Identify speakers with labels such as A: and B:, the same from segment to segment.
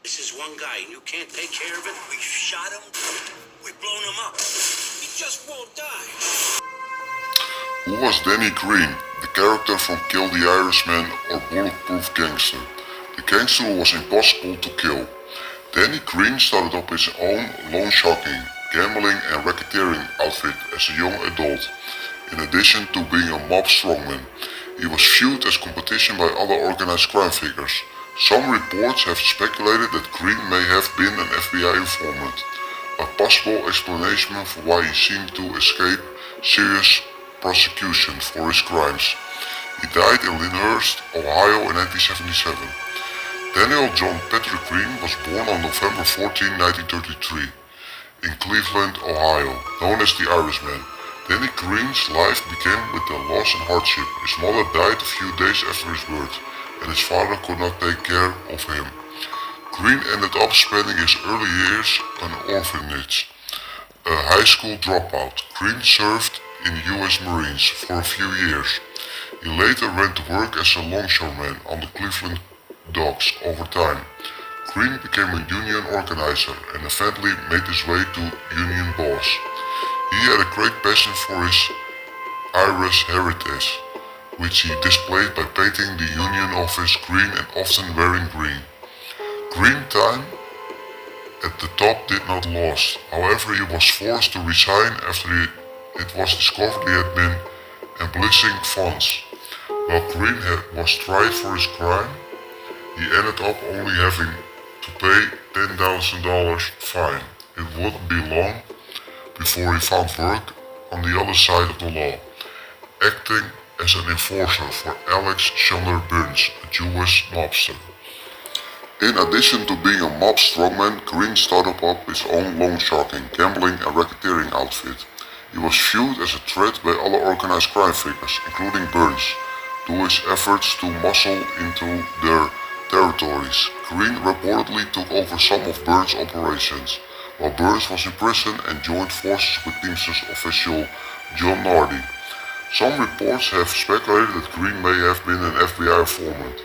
A: This is one guy and you can't take care of it? We've shot him, we've blown him up. He just won't die.
B: Who was Danny Greene, the character from Kill the Irishman or Bulletproof Gangster? The gangster who was impossible to kill. Danny Greene started up his own loan-sharking, gambling and racketeering outfit as a young adult. In addition to being a mob strongman, he was viewed as competition by other organized crime figures. Some reports have speculated that Greene may have been an FBI informant, a possible explanation for why he seemed to escape serious prosecution for his crimes. He died in Lyndhurst, Ohio in 1977. Daniel John Patrick Greene was born on November 14, 1933 in Cleveland, Ohio, known as the Irishman. Danny Greene's life began with the loss and hardship. His mother died a few days after his birth, and his father could not take care of him. Greene ended up spending his early years in an orphanage, a high school dropout. Greene served in the U.S. Marines for a few years. He later went to work as a longshoreman on the Cleveland docks over time. Greene became a union organizer and eventually made his way to union boss. He had a great passion for his Irish heritage, which he displayed by painting the union office green and often wearing green. Greene time at the top did not last. However, he was forced to resign after it was discovered he had been embezzling funds. While Greene was tried for his crime, he ended up only having to pay $10,000 fine. It wouldn't be long before he found work on the other side of the law, acting as an enforcer for Alex Chandler Burns, a Jewish mobster. In addition to being a mob strongman, Greene started up his own loan-sharking, gambling and racketeering outfit. He was viewed as a threat by other organized crime figures, including Burns, due to his efforts to muscle into their territories. Greene reportedly took over some of Burns' operations, while Burns was in prison and joined forces with Teamsters official John Nardi. Some reports have speculated that Greene may have been an FBI informant,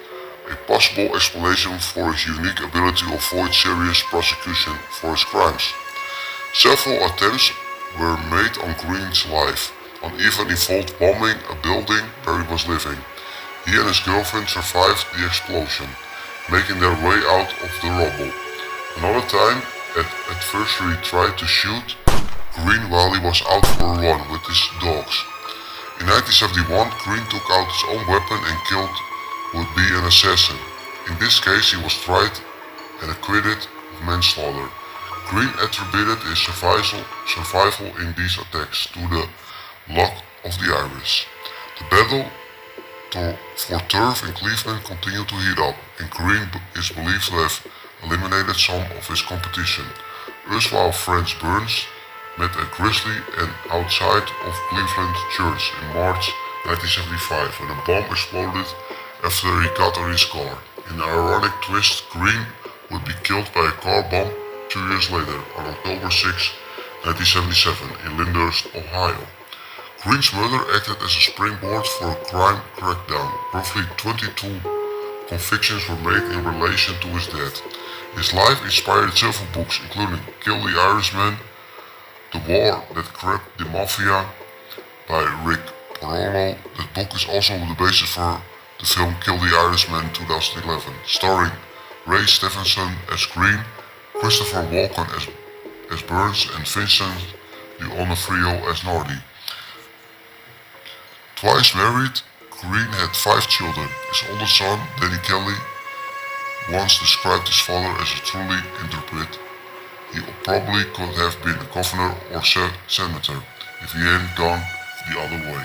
B: a possible explanation for his unique ability to avoid serious prosecution for his crimes. Several attempts were made on Greene's life, and even involved bombing a building where he was living. He and his girlfriend survived the explosion, making their way out of the rubble. Another time, an adversary tried to shoot Greene while he was out for a run with his dogs. In 1971, Greene took out his own weapon and killed would be an assassin. In this case, he was tried and acquitted of manslaughter. Greene attributed his survival in these attacks to the luck of the Irish. The battle for turf in Cleveland continued to heat up, and Greene is believed to have eliminated some of his competition. Erstwhile friends Burns met a grizzly and outside of Cleveland church in March 1975 when a bomb exploded after he got in his car. In an ironic twist, Greene would be killed by a car bomb 2 years later on October 6, 1977 in Lyndhurst, Ohio. Greene's murder acted as a springboard for a crime crackdown. Roughly 22 convictions were made in relation to his death. His life inspired several books, including Kill the Irishman, The War That Cracked the Mafia by Rick Porolo. That book is also the basis for the film Kill the Irishman 2011, starring Ray Stevenson as Greene, Christopher Walken as Burns, and Vincent D'Onofrio as Nardi. Twice married, Greene had 5 children. His oldest son, Danny Kelly, once described his father as a truly interpret. He probably could have been a governor or senator if he hadn't gone the other way.